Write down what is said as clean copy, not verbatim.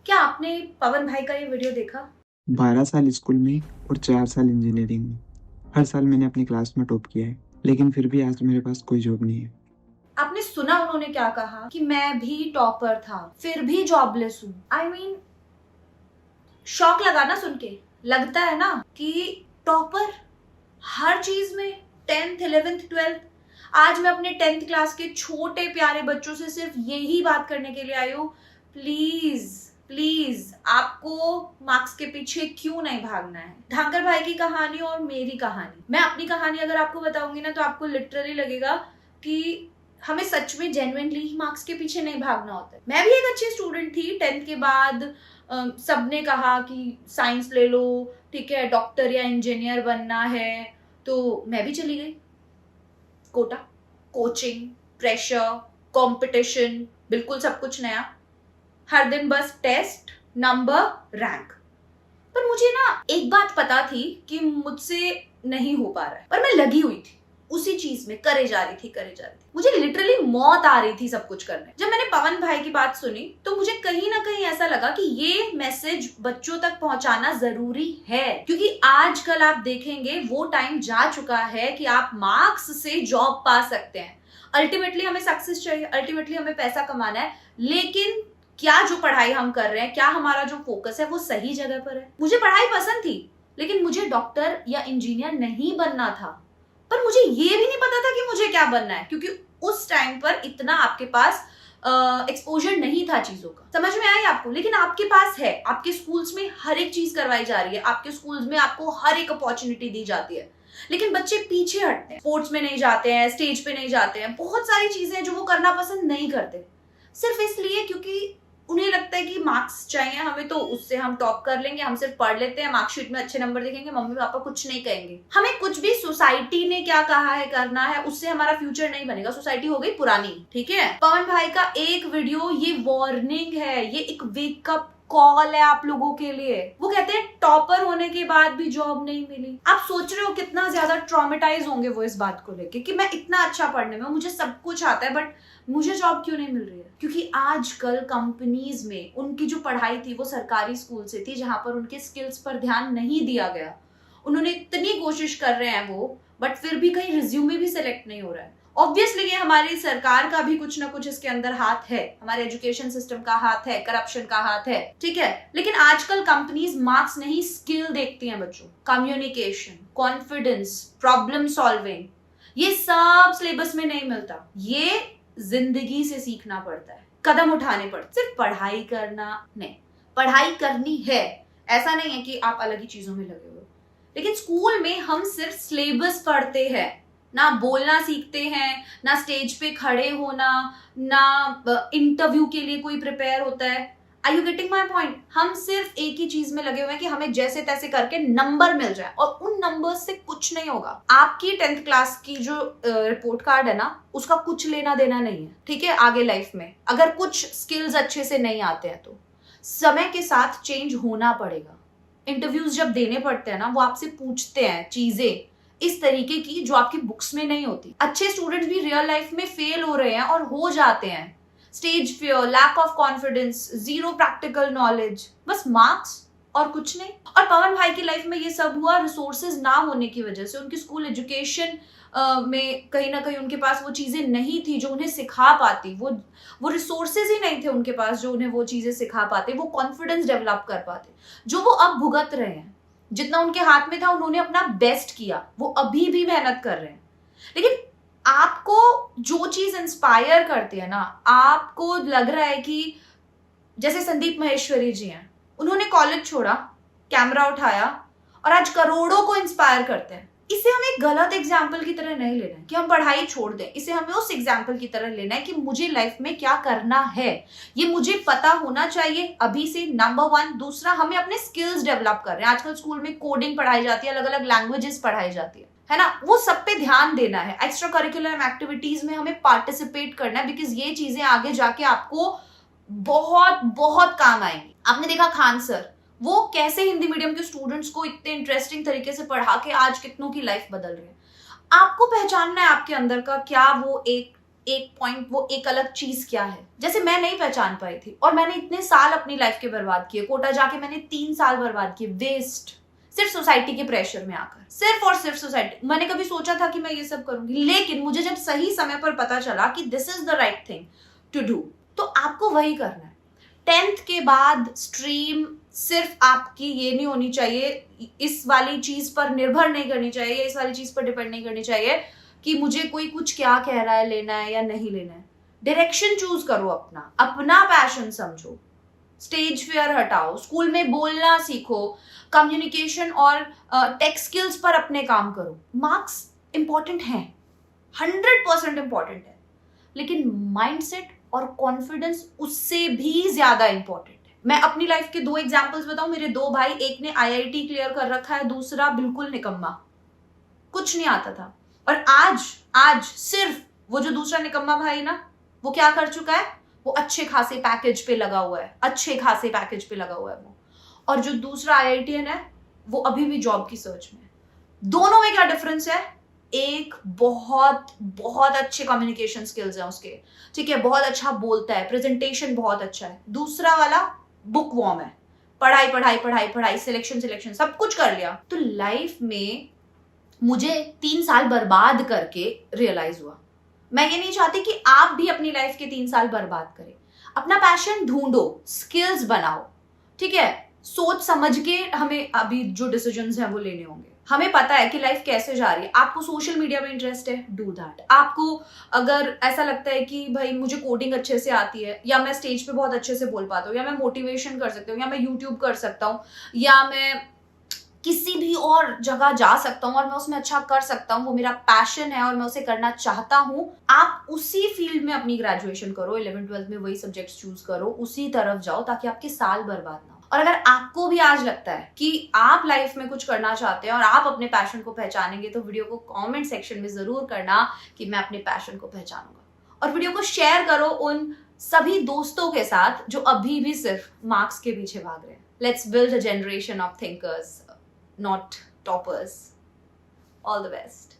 क्या आपने पवन भाई का ये वीडियो देखा? 12 साल स्कूल में और 4 साल इंजीनियरिंग में। हर साल मैंने अपनी क्लास में टॉप किया है, लेकिन फिर भी आज मेरे पास कोई जॉब नहीं है। आपने सुना उन्होंने क्या कहा कि मैं भी टॉपर था फिर भी जॉबलेस हूँ। आई मीन शौक लगा ना सुन के। लगता है ना कि टॉपर हर चीज में, 10th 11th 12th। आज मैं अपने 10th क्लास के छोटे प्यारे बच्चों से सिर्फ यही बात करने के लिए आई हूँ, प्लीज प्लीज आपको मार्क्स के पीछे क्यों नहीं भागना है। धांकर भाई की कहानी और मेरी कहानी, मैं अपनी कहानी अगर आपको बताऊंगी ना तो आपको लिटरली लगेगा कि हमें सच में जेन्युइनली ही मार्क्स के पीछे नहीं भागना होता है। मैं भी एक अच्छी स्टूडेंट थी 10th के बाद। सबने कहा कि साइंस ले लो, ठीक है, डॉक्टर या इंजीनियर बनना है, तो मैं भी चली गई। कोटा, कोचिंग, प्रेशर, कंपटीशन, बिल्कुल सब कुछ नया। हर दिन बस टेस्ट, नंबर, रैंक। पर मुझे ना एक बात पता थी कि मुझसे नहीं हो पा रहा है, पर मैं लगी हुई थी उसी चीज में, करे जा रही थी। मुझे लिटरली मौत आ रही थी सब कुछ करने। जब मैंने पवन भाई की बात सुनी तो मुझे कहीं ना कहीं ऐसा लगा कि ये मैसेज बच्चों तक पहुंचाना जरूरी है, क्योंकि आजकल आप देखेंगे वो टाइम जा चुका है कि आप मार्क्स से जॉब पा सकते हैं। अल्टीमेटली हमें सक्सेस चाहिए, अल्टीमेटली हमें पैसा कमाना है, लेकिन क्या जो पढ़ाई हम कर रहे हैं, क्या हमारा जो फोकस है वो सही जगह पर है। मुझे पढ़ाई पसंद थी, लेकिन मुझे डॉक्टर या इंजीनियर नहीं बनना था। पर मुझे ये भी नहीं पता था कि मुझे क्या बनना है, क्योंकि उस टाइम पर इतना आपके पास एक्सपोजर नहीं था चीजों का। समझ में आई आपको? लेकिन आपके पास है, आपके स्कूल्स में हर एक चीज करवाई जा रही है, आपके स्कूल्स में आपको हर एक अपॉर्चुनिटी दी जाती है, लेकिन बच्चे पीछे हटते हैं। स्पोर्ट्स में नहीं जाते हैं, स्टेज पे नहीं जाते हैं, बहुत सारी चीजें हैं जो वो करना पसंद नहीं करते, सिर्फ इसलिए क्योंकि उन्हें लगता है कि मार्क्स चाहिए हमें, तो उससे हम टॉप कर लेंगे, हम सिर्फ पढ़ लेते हैं, मार्कशीट में अच्छे नंबर दिखेंगे, मम्मी पापा कुछ नहीं कहेंगे हमें। कुछ भी सोसाइटी ने क्या कहा है करना है, उससे हमारा फ्यूचर नहीं बनेगा। सोसाइटी हो गई पुरानी, ठीक है। पवन भाई का एक वीडियो ये वार्निंग है, ये एक वेकअप कॉल है आप लोगों के लिए। वो कहते हैं टॉपर होने के बाद भी जॉब नहीं मिली। आप सोच रहे हो कितना ज्यादा ट्रॉमेटाइज होंगे वो इस बात को लेके कि मैं इतना अच्छा पढ़ने में, मुझे सब कुछ आता है, बट मुझे जॉब क्यों नहीं मिल रही है। क्योंकि आजकल कंपनीज में उनकी जो पढ़ाई थी वो सरकारी स्कूल से थी, जहां पर उनके स्किल्स पर ध्यान नहीं दिया गया। उन्होंने इतनी कोशिश कर रहे हैं वो, बट फिर भी कहीं रिज्यूमे भी सिलेक्ट नहीं हो रहा है। ऑब्वियसली ये हमारी सरकार का भी कुछ ना कुछ इसके अंदर हाथ है, हमारे एजुकेशन सिस्टम का हाथ है, करप्शन का हाथ है, ठीक है। लेकिन आजकल कंपनीज मार्क्स नहीं स्किल देखती हैं बच्चों। कम्युनिकेशन, कॉन्फिडेंस, प्रॉब्लम सॉल्विंग, ये सब सिलेबस में नहीं मिलता। ये जिंदगी से सीखना पड़ता है, कदम उठाने पड़ते। सिर्फ पढ़ाई करना नहीं, पढ़ाई करनी है, ऐसा नहीं है कि आप अलग ही चीजों में लगे हो, लेकिन स्कूल में हम सिर्फ सिलेबस पढ़ते हैं, ना बोलना सीखते हैं, ना स्टेज पे खड़े होना, ना इंटरव्यू के लिए कोई प्रिपेयर होता है। Are you getting my point? हम सिर्फ एक ही चीज में लगे हुए हैं कि हमें जैसे तैसे करके नंबर मिल जाए, और उन नंबर से कुछ नहीं होगा। आपकी 10th क्लास की जो रिपोर्ट कार्ड है ना, उसका कुछ लेना देना नहीं है, ठीक है। आगे लाइफ में अगर कुछ स्किल्स अच्छे से नहीं आते हैं तो समय के साथ चेंज होना पड़ेगा। इंटरव्यूज जब देने पड़ते हैं ना, वो आपसे पूछते हैं चीजें इस तरीके की जो आपकी बुक्स में नहीं होती। अच्छे स्टूडेंट्स भी रियल लाइफ में फेल हो रहे हैं और हो जाते हैं। Stage fear, lack of confidence, zero practical knowledge, बस मार्क्स और कुछ नहीं। और पवन भाई की लाइफ में ये सब हुआ रिसोर्सेज ना होने की वजह से। उनकी स्कूल एजुकेशन में कहीं ना कहीं उनके पास वो चीजें नहीं थी जो उन्हें सिखा पाती। वो रिसोर्सेज ही नहीं थे उनके पास जो उन्हें वो चीजें सिखा पाते, वो कॉन्फिडेंस डेवलप कर पाते, जो वो अब भुगत रहे हैं। जितना उनके हाथ में था उन्होंने अपना बेस्ट किया, वो अभी भी मेहनत कर रहे हैं। लेकिन आपको जो चीज इंस्पायर करती है ना, आपको लग रहा है कि जैसे संदीप माहेश्वरी जी हैं, उन्होंने कॉलेज छोड़ा, कैमरा उठाया और आज करोड़ों को इंस्पायर करते हैं। इसे हमें एक गलत एग्जाम्पल की तरह नहीं लेना है कि हम पढ़ाई छोड़ दें। इसे हमें उस एग्जाम्पल की तरह लेना है कि मुझे लाइफ में क्या करना है, ये मुझे पता होना चाहिए अभी से, नंबर 1। दूसरा, हमें अपने स्किल्स डेवलप कर रहे हैं। आजकल स्कूल में कोडिंग पढ़ाई जाती है, अलग अलग लैंग्वेजेस पढ़ाई जाती है ना, वो सब पे ध्यान देना है। एक्स्ट्रा करिकुलर एक्टिविटीज में हमें पार्टिसिपेट करना है, बिकॉज ये चीजें आगे जाके आपको बहुत बहुत काम आएंगी। आपने देखा खान सर, वो कैसे हिंदी मीडियम के स्टूडेंट्स को इतने इंटरेस्टिंग तरीके से पढ़ा के आज कितनों की लाइफ बदल रहे हैं। आपको पहचानना है आपके अंदर का क्या वो एक एक पॉइंट, वो एक अलग चीज क्या है, जैसे मैं नहीं पहचान पाई थी और मैंने इतने साल अपनी लाइफ के बर्बाद किए। कोटा जाके मैंने 3 साल बर्बाद किए वेस्ट, सिर्फ सोसाइटी के प्रेशर में आकर, सिर्फ और सिर्फ सोसाइटी। मैंने कभी सोचा था कि मैं ये सब करूंगी, लेकिन मुझे जब सही समय पर पता चला कि this is the right thing to do, तो आपको वही करना है। 10th के बाद स्ट्रीम सिर्फ आपकी ये नहीं होनी चाहिए, इस वाली चीज पर निर्भर नहीं करनी चाहिए, इस वाली चीज पर डिपेंड नहीं करनी चाहिए कि मुझे कोई कुछ क्या कह रहा है, लेना है या नहीं लेना है। डायरेक्शन चूज करो, अपना पैशन समझो, स्टेज फियर हटाओ, स्कूल में बोलना सीखो, कम्युनिकेशन और टेक स्किल्स पर अपने काम करो। मार्क्स इंपॉर्टेंट हैं, 100% इंपॉर्टेंट है, लेकिन माइंडसेट और कॉन्फिडेंस उससे भी ज्यादा इंपॉर्टेंट है। मैं अपनी लाइफ के 2 एग्जांपल्स बताऊं। मेरे 2 भाई, एक ने IIT क्लियर कर रखा है, दूसरा बिल्कुल निकम्मा, कुछ नहीं आता था। और आज सिर्फ वो जो दूसरा निकम्मा भाई ना, वो क्या कर चुका है, वो अच्छे खासे पैकेज पे लगा हुआ है, वो। और जो दूसरा IITian है, वो अभी भी जॉब की सर्च में है। दोनों में क्या डिफरेंस है? एक बहुत बहुत अच्छे कम्युनिकेशन स्किल्स हैं उसके, ठीक है, बहुत अच्छा बोलता है, प्रेजेंटेशन बहुत अच्छा है। दूसरा वाला बुक वॉर्म है, पढ़ाई, सिलेक्शन सब कुछ कर लिया। तो लाइफ में मुझे 3 साल बर्बाद करके रियलाइज हुआ, मैं ये नहीं चाहती कि आप भी अपनी लाइफ के 3 साल बर्बाद करें। अपना पैशन ढूंढो, स्किल्स बनाओ, ठीक है। सोच समझ के हमें अभी जो डिसीजंस हैं वो लेने होंगे। हमें पता है कि लाइफ कैसे जा रही है। आपको सोशल मीडिया में इंटरेस्ट है, डू दैट। आपको अगर ऐसा लगता है कि भाई मुझे कोडिंग अच्छे से आती है, या मैं स्टेज पे बहुत अच्छे से बोल पाता हूँ, या मैं मोटिवेशन कर सकती हूँ, या मैं यूट्यूब कर सकता हूँ, या मैं किसी भी और जगह जा सकता हूँ और मैं उसमें अच्छा कर सकता हूँ, वो मेरा पैशन है और मैं उसे करना चाहता हूँ, आप उसी फील्ड में अपनी ग्रेजुएशन करो, 11th-12th में वही सब्जेक्ट्स चूज करो, उसी तरफ जाओ, ताकि आपके साल बर्बाद ना हो। और अगर आपको भी आज लगता है कि आप लाइफ में कुछ करना चाहते हैं और आप अपने पैशन को पहचानेंगे, तो वीडियो को कमेंट सेक्शन में जरूर करना कि मैं अपने पैशन को पहचानूंगा। और वीडियो को शेयर करो उन सभी दोस्तों के साथ जो अभी भी सिर्फ मार्क्स के पीछे भाग रहे हैं। Let's build a generation of thinkers, not toppers. All the best.